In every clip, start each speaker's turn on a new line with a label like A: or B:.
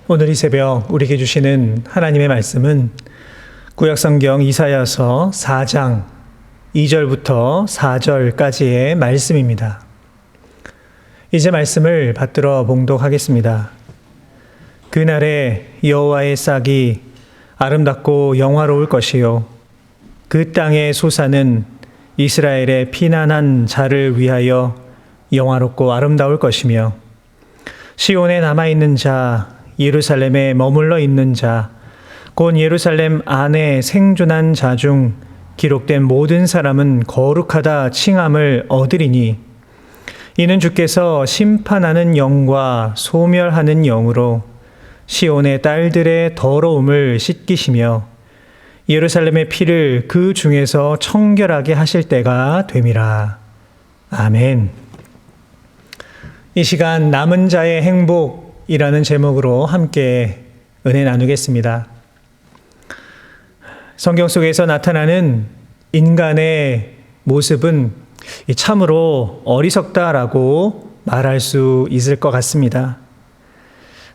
A: 오늘 이 새벽 우리에게 주시는 하나님의 말씀은 구약성경 이사야서 4장 2절부터 4절까지의 말씀입니다. 이제 말씀을 받들어 봉독하겠습니다. 그날에 여호와의 싹이 아름답고 영화로울 것이요 그 땅의 소사는 이스라엘의 피난한 자를 위하여 영화롭고 아름다울 것이며 시온에 남아있는 자, 예루살렘에 머물러 있는 자, 곧 예루살렘 안에 생존한 자 중 기록된 모든 사람은 거룩하다 칭함을 얻으리니 이는 주께서 심판하는 영과 소멸하는 영으로 시온의 딸들의 더러움을 씻기시며 예루살렘의 피를 그 중에서 청결하게 하실 때가 됨이라. 아멘. 이 시간 남은 자의 행복이라는 제목으로 함께 은혜 나누겠습니다. 성경 속에서 나타나는 인간의 모습은 참으로 어리석다라고 말할 수 있을 것 같습니다.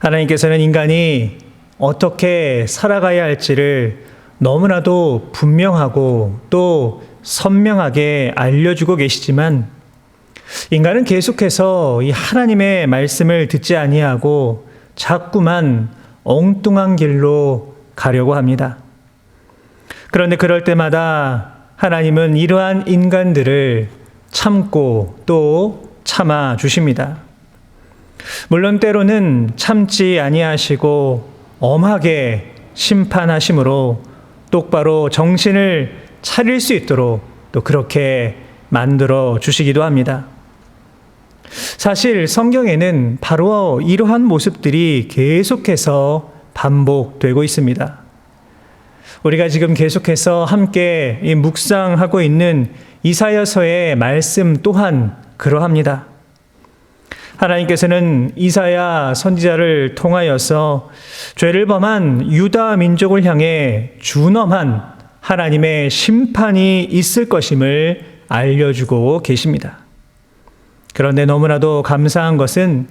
A: 하나님께서는 인간이 어떻게 살아가야 할지를 너무나도 분명하고 또 선명하게 알려주고 계시지만 인간은 계속해서 이 하나님의 말씀을 듣지 아니하고 자꾸만 엉뚱한 길로 가려고 합니다. 그런데 그럴 때마다 하나님은 이러한 인간들을 참고 또 참아 주십니다. 물론 때로는 참지 아니하시고 엄하게 심판하심으로 똑바로 정신을 차릴 수 있도록 또 그렇게 만들어 주시기도 합니다. 사실 성경에는 바로 이러한 모습들이 계속해서 반복되고 있습니다. 우리가 지금 계속해서 함께 묵상하고 있는 이사야서의 말씀 또한 그러합니다. 하나님께서는 이사야 선지자를 통하여서 죄를 범한 유다 민족을 향해 준엄한 하나님의 심판이 있을 것임을 알려주고 계십니다. 그런데 너무나도 감사한 것은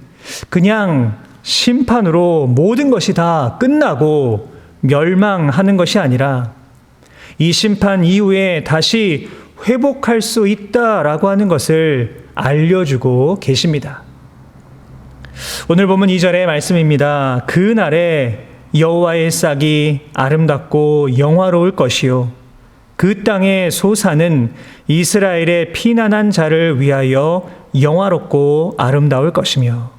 A: 그냥 심판으로 모든 것이 다 끝나고 멸망하는 것이 아니라 이 심판 이후에 다시 회복할 수 있다라고 하는 것을 알려주고 계십니다. 오늘 본문 2절의 말씀입니다. 그날에 여호와의 싹이 아름답고 영화로울 것이요 그 땅의 소사는 이스라엘의 피난한 자를 위하여 영화롭고 아름다울 것이며,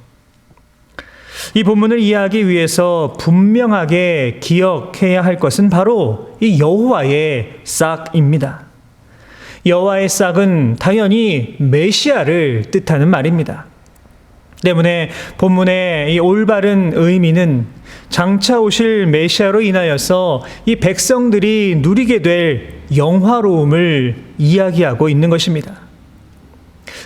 A: 이 본문을 이해하기 위해서 분명하게 기억해야 할 것은 바로 이 여호와의 싹입니다. 여호와의 싹은 당연히 메시아를 뜻하는 말입니다. 때문에 본문의 이 올바른 의미는 장차 오실 메시아로 인하여서 이 백성들이 누리게 될 영화로움을 이야기하고 있는 것입니다.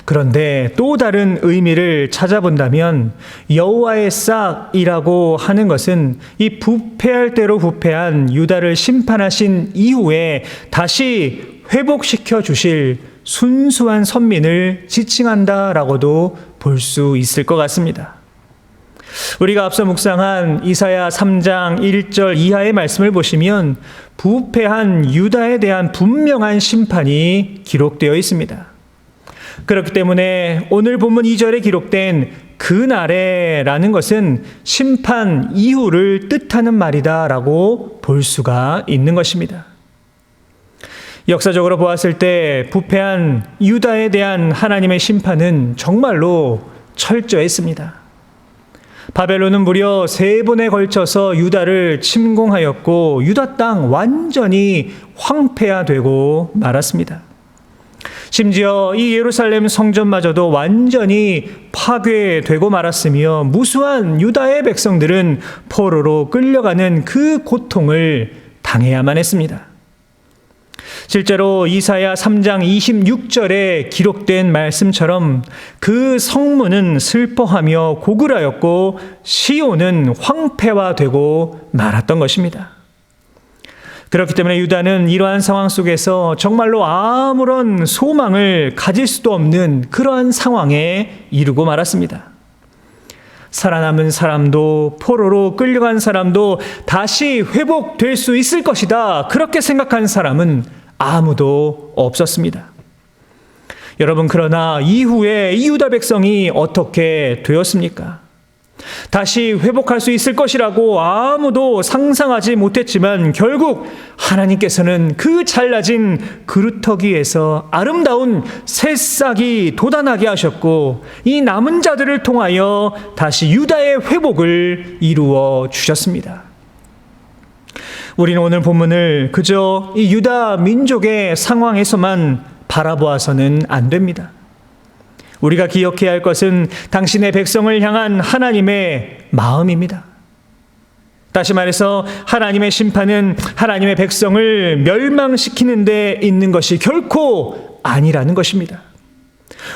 A: 그런데 또 다른 의미를 찾아본다면 여호와의 싹이라고 하는 것은 이 부패할 대로 부패한 유다를 심판하신 이후에 다시 회복시켜 주실 순수한 선민을 지칭한다라고도 볼 수 있을 것 같습니다. 우리가 앞서 묵상한 이사야 3장 1절 이하의 말씀을 보시면 부패한 유다에 대한 분명한 심판이 기록되어 있습니다. 그렇기 때문에 오늘 본문 2절에 기록된 그날에라는 것은 심판 이후를 뜻하는 말이다라고 볼 수가 있는 것입니다. 역사적으로 보았을 때 부패한 유다에 대한 하나님의 심판은 정말로 철저했습니다. 바벨론은 무려 3번에 걸쳐서 유다를 침공하였고 유다 땅 완전히 황폐화되고 말았습니다. 심지어 이 예루살렘 성전마저도 완전히 파괴되고 말았으며 무수한 유다의 백성들은 포로로 끌려가는 그 고통을 당해야만 했습니다. 실제로 이사야 3장 26절에 기록된 말씀처럼 그 성문은 슬퍼하며 고글하였고 시온은 황폐화되고 말았던 것입니다. 그렇기 때문에 유다는 이러한 상황 속에서 정말로 아무런 소망을 가질 수도 없는 그러한 상황에 이르고 말았습니다. 살아남은 사람도 포로로 끌려간 사람도 다시 회복될 수 있을 것이다. 그렇게 생각한 사람은 아무도 없었습니다. 여러분, 그러나 이후에 이 유다 백성이 어떻게 되었습니까? 다시 회복할 수 있을 것이라고 아무도 상상하지 못했지만 결국 하나님께서는 그 잘라진 그루터기에서 아름다운 새싹이 돋아나게 하셨고 이 남은 자들을 통하여 다시 유다의 회복을 이루어 주셨습니다. 우리는 오늘 본문을 그저 이 유다 민족의 상황에서만 바라보아서는 안 됩니다. 우리가 기억해야 할 것은 당신의 백성을 향한 하나님의 마음입니다. 다시 말해서 하나님의 심판은 하나님의 백성을 멸망시키는 데 있는 것이 결코 아니라는 것입니다.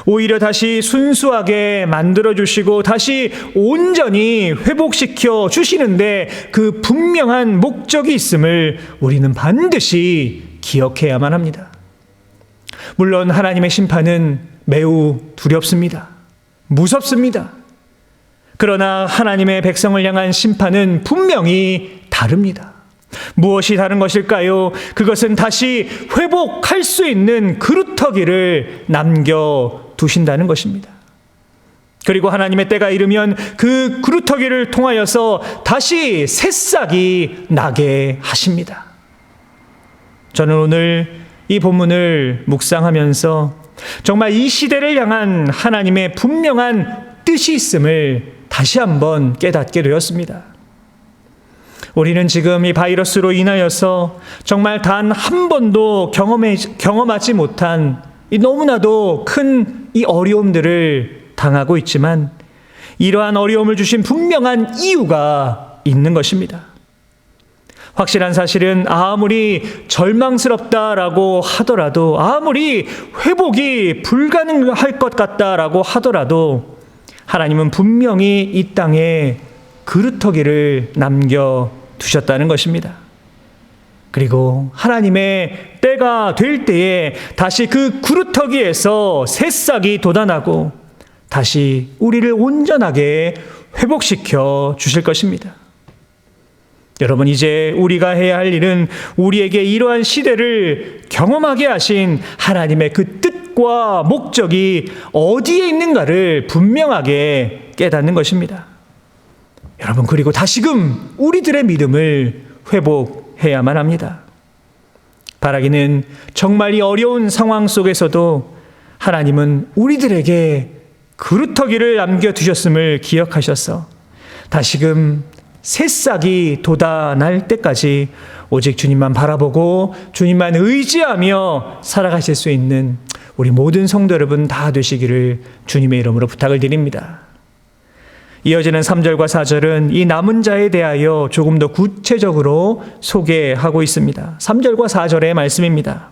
A: 오히려 다시 순수하게 만들어주시고 다시 온전히 회복시켜 주시는데 그 분명한 목적이 있음을 우리는 반드시 기억해야만 합니다. 물론 하나님의 심판은 매우 두렵습니다. 무섭습니다. 그러나 하나님의 백성을 향한 심판은 분명히 다릅니다. 무엇이 다른 것일까요? 그것은 다시 회복할 수 있는 그루터기를 남겨두신다는 것입니다. 그리고 하나님의 때가 이르면 그 그루터기를 통하여서 다시 새싹이 나게 하십니다. 저는 오늘 이 본문을 묵상하면서 정말 이 시대를 향한 하나님의 분명한 뜻이 있음을 다시 한번 깨닫게 되었습니다. 우리는 지금 이 바이러스로 인하여서 정말 단 한 번도 경험하지 못한 이 너무나도 큰 이 어려움들을 당하고 있지만 이러한 어려움을 주신 분명한 이유가 있는 것입니다. 확실한 사실은 아무리 절망스럽다라고 하더라도 아무리 회복이 불가능할 것 같다라고 하더라도 하나님은 분명히 이 땅에 그루터기를 남겨두셨다는 것입니다. 그리고 하나님의 때가 될 때에 다시 그 그루터기에서 새싹이 돋아나고 다시 우리를 온전하게 회복시켜 주실 것입니다. 여러분, 이제 우리가 해야 할 일은 우리에게 이러한 시대를 경험하게 하신 하나님의 그 뜻과 목적이 어디에 있는가를 분명하게 깨닫는 것입니다. 여러분, 그리고 다시금 우리들의 믿음을 회복해야만 합니다. 바라기는 정말 이 어려운 상황 속에서도 하나님은 우리들에게 그루터기를 남겨두셨음을 기억하셔서 다시금 새싹이 돋아날 때까지 오직 주님만 바라보고 주님만 의지하며 살아가실 수 있는 우리 모든 성도 여러분 다 되시기를 주님의 이름으로 부탁을 드립니다. 이어지는 3절과 4절은 이 남은 자에 대하여 조금 더 구체적으로 소개하고 있습니다. 3절과 4절의 말씀입니다.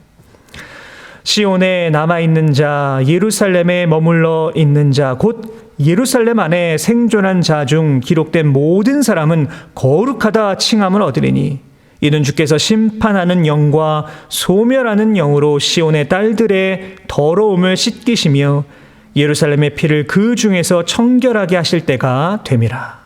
A: 시온에 남아있는 자, 예루살렘에 머물러 있는 자, 곧 예루살렘 안에 생존한 자 중 기록된 모든 사람은 거룩하다 칭함을 얻으리니 이는 주께서 심판하는 영과 소멸하는 영으로 시온의 딸들의 더러움을 씻기시며 예루살렘의 피를 그 중에서 청결하게 하실 때가 됨이라.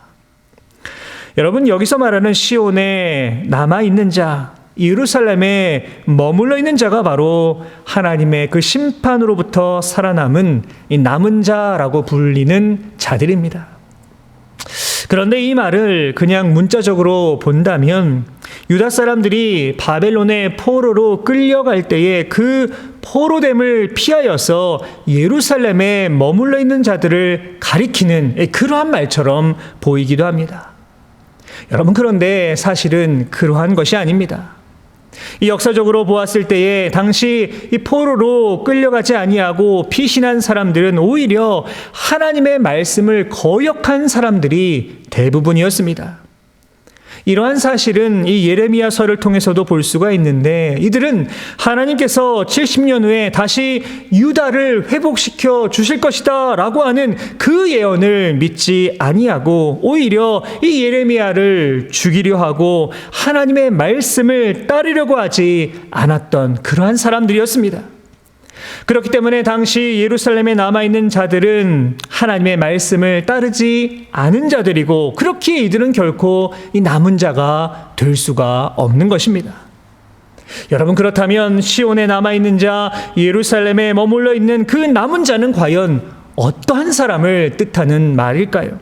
A: 여러분, 여기서 말하는 시온에 남아있는 자, 예루살렘에 머물러 있는 자가 바로 하나님의 그 심판으로부터 살아남은 이 남은 자라고 불리는 자들입니다. 그런데 이 말을 그냥 문자적으로 본다면 유다 사람들이 바벨론의 포로로 끌려갈 때에 그 포로됨을 피하여서 예루살렘에 머물러 있는 자들을 가리키는 그러한 말처럼 보이기도 합니다. 여러분, 그런데 사실은 그러한 것이 아닙니다. 이 역사적으로 보았을 때에 당시 이 포로로 끌려가지 아니하고 피신한 사람들은 오히려 하나님의 말씀을 거역한 사람들이 대부분이었습니다. 이러한 사실은 이 예레미야서를 통해서도 볼 수가 있는데 이들은 하나님께서 70년 후에 다시 유다를 회복시켜 주실 것이다 라고 하는 그 예언을 믿지 아니하고 오히려 이 예레미야를 죽이려 하고 하나님의 말씀을 따르려고 하지 않았던 그러한 사람들이었습니다. 그렇기 때문에 당시 예루살렘에 남아있는 자들은 하나님의 말씀을 따르지 않은 자들이고, 그렇기에 이들은 결코 이 남은 자가 될 수가 없는 것입니다. 여러분, 그렇다면 시온에 남아있는 자, 예루살렘에 머물러 있는 그 남은 자는 과연 어떠한 사람을 뜻하는 말일까요?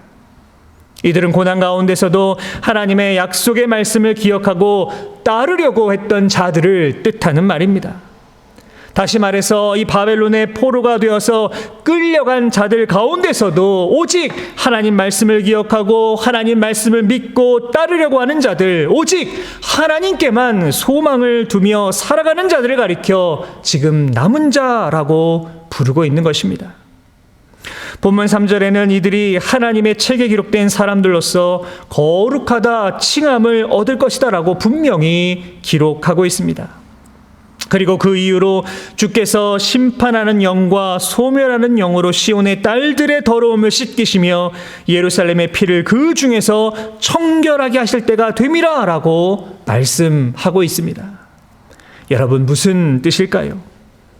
A: 이들은 고난 가운데서도 하나님의 약속의 말씀을 기억하고 따르려고 했던 자들을 뜻하는 말입니다. 다시 말해서 이 바벨론의 포로가 되어서 끌려간 자들 가운데서도 오직 하나님 말씀을 기억하고 하나님 말씀을 믿고 따르려고 하는 자들, 오직 하나님께만 소망을 두며 살아가는 자들을 가리켜 지금 남은 자라고 부르고 있는 것입니다. 본문 3절에는 이들이 하나님의 책에 기록된 사람들로서 거룩하다 칭함을 얻을 것이다 라고 분명히 기록하고 있습니다. 그리고 그 이후로 주께서 심판하는 영과 소멸하는 영으로 시온의 딸들의 더러움을 씻기시며 예루살렘의 피를 그 중에서 청결하게 하실 때가 됨이라 라고 말씀하고 있습니다. 여러분, 무슨 뜻일까요?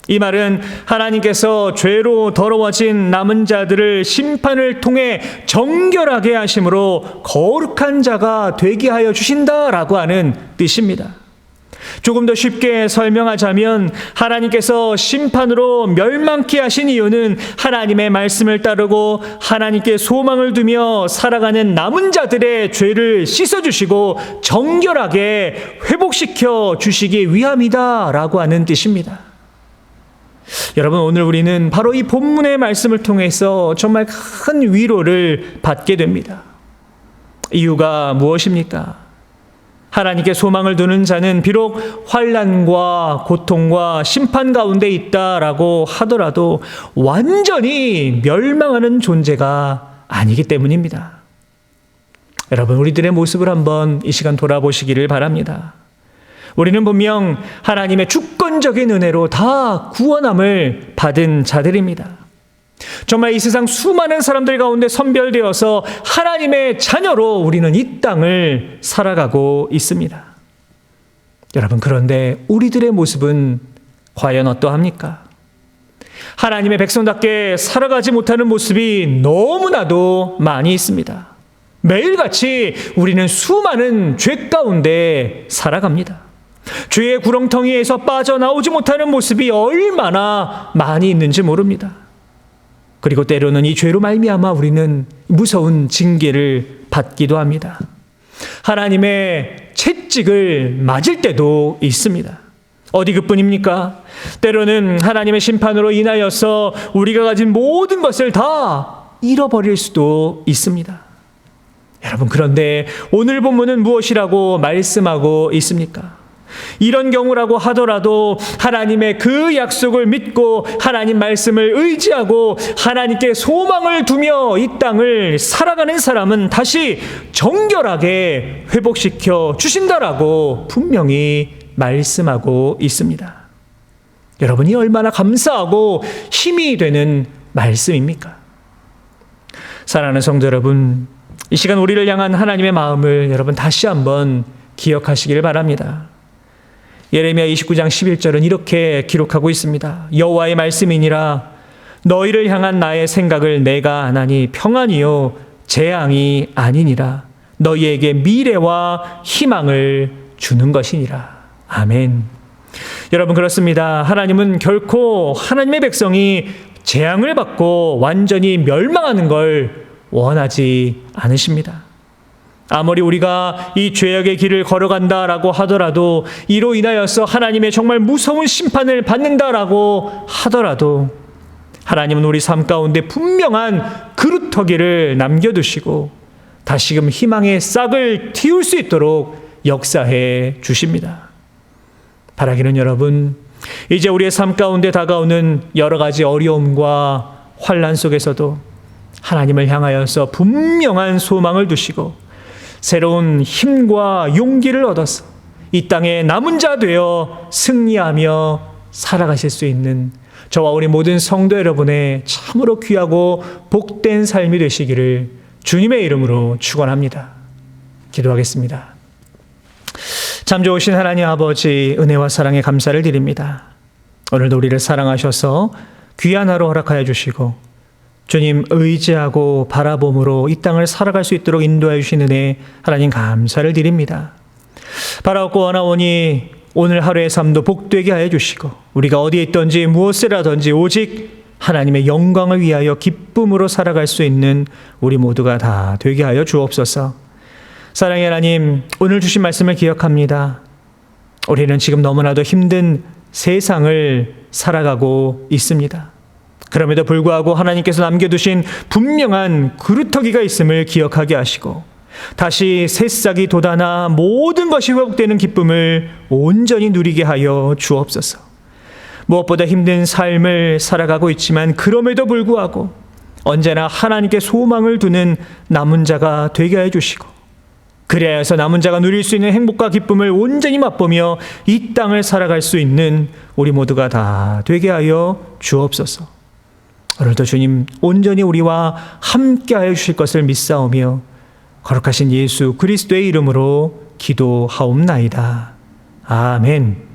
A: 이 말은 하나님께서 죄로 더러워진 남은 자들을 심판을 통해 정결하게 하심으로 거룩한 자가 되게 하여 주신다라고 하는 뜻입니다. 조금 더 쉽게 설명하자면 하나님께서 심판으로 멸망케 하신 이유는 하나님의 말씀을 따르고 하나님께 소망을 두며 살아가는 남은 자들의 죄를 씻어주시고 정결하게 회복시켜 주시기 위함이다라고 하는 뜻입니다. 여러분, 오늘 우리는 바로 이 본문의 말씀을 통해서 정말 큰 위로를 받게 됩니다. 이유가 무엇입니까? 하나님께 소망을 두는 자는 비록 환난과 고통과 심판 가운데 있다라고 하더라도 완전히 멸망하는 존재가 아니기 때문입니다. 여러분, 우리들의 모습을 한번 이 시간 돌아보시기를 바랍니다. 우리는 분명 하나님의 주권적인 은혜로 다 구원함을 받은 자들입니다. 정말 이 세상 수많은 사람들 가운데 선별되어서 하나님의 자녀로 우리는 이 땅을 살아가고 있습니다. 여러분, 그런데 우리들의 모습은 과연 어떠합니까? 하나님의 백성답게 살아가지 못하는 모습이 너무나도 많이 있습니다. 매일같이 우리는 수많은 죄 가운데 살아갑니다. 죄의 구렁텅이에서 빠져나오지 못하는 모습이 얼마나 많이 있는지 모릅니다. 그리고 때로는 이 죄로 말미암아 우리는 무서운 징계를 받기도 합니다. 하나님의 채찍을 맞을 때도 있습니다. 어디 그뿐입니까? 때로는 하나님의 심판으로 인하여서 우리가 가진 모든 것을 다 잃어버릴 수도 있습니다. 여러분, 그런데 오늘 본문은 무엇이라고 말씀하고 있습니까? 이런 경우라고 하더라도 하나님의 그 약속을 믿고 하나님 말씀을 의지하고 하나님께 소망을 두며 이 땅을 살아가는 사람은 다시 정결하게 회복시켜 주신다라고 분명히 말씀하고 있습니다. 여러분이 얼마나 감사하고 힘이 되는 말씀입니까? 사랑하는 성도 여러분, 이 시간 우리를 향한 하나님의 마음을 여러분 다시 한번 기억하시길 바랍니다. 예레미야 29장 11절은 이렇게 기록하고 있습니다. 여호와의 말씀이니라. 너희를 향한 나의 생각을 내가 아나니 평안이요 재앙이 아니니라. 너희에게 미래와 희망을 주는 것이니라. 아멘. 여러분, 그렇습니다. 하나님은 결코 하나님의 백성이 재앙을 받고 완전히 멸망하는 걸 원하지 않으십니다. 아무리 우리가 이 죄악의 길을 걸어간다라고 하더라도 이로 인하여서 하나님의 정말 무서운 심판을 받는다라고 하더라도 하나님은 우리 삶 가운데 분명한 그루터기를 남겨두시고 다시금 희망의 싹을 틔울 수 있도록 역사해 주십니다. 바라기는 여러분, 이제 우리의 삶 가운데 다가오는 여러 가지 어려움과 환난 속에서도 하나님을 향하여서 분명한 소망을 두시고 새로운 힘과 용기를 얻어서 이 땅에 남은 자 되어 승리하며 살아가실 수 있는 저와 우리 모든 성도 여러분의 참으로 귀하고 복된 삶이 되시기를 주님의 이름으로 축원합니다. 기도하겠습니다. 참 좋으신 하나님 아버지, 은혜와 사랑에 감사를 드립니다. 오늘도 우리를 사랑하셔서 귀한 하루 허락하여 주시고 주님 의지하고 바라봄으로 이 땅을 살아갈 수 있도록 인도하여 주신 은혜 하나님 감사를 드립니다. 바라옵고 원하오니 오늘 하루의 삶도 복되게 하여 주시고 우리가 어디에 있든지 무엇을 하든지 오직 하나님의 영광을 위하여 기쁨으로 살아갈 수 있는 우리 모두가 다 되게 하여 주옵소서. 사랑의 하나님, 오늘 주신 말씀을 기억합니다. 우리는 지금 너무나도 힘든 세상을 살아가고 있습니다. 그럼에도 불구하고 하나님께서 남겨두신 분명한 그루터기가 있음을 기억하게 하시고 다시 새싹이 돋아나 모든 것이 회복되는 기쁨을 온전히 누리게 하여 주옵소서. 무엇보다 힘든 삶을 살아가고 있지만 그럼에도 불구하고 언제나 하나님께 소망을 두는 남은 자가 되게 해 주시고 그래야 해서 남은 자가 누릴 수 있는 행복과 기쁨을 온전히 맛보며 이 땅을 살아갈 수 있는 우리 모두가 다 되게 하여 주옵소서. 오늘도 주님 온전히 우리와 함께 하여 주실 것을 믿사오며 거룩하신 예수 그리스도의 이름으로 기도하옵나이다. 아멘.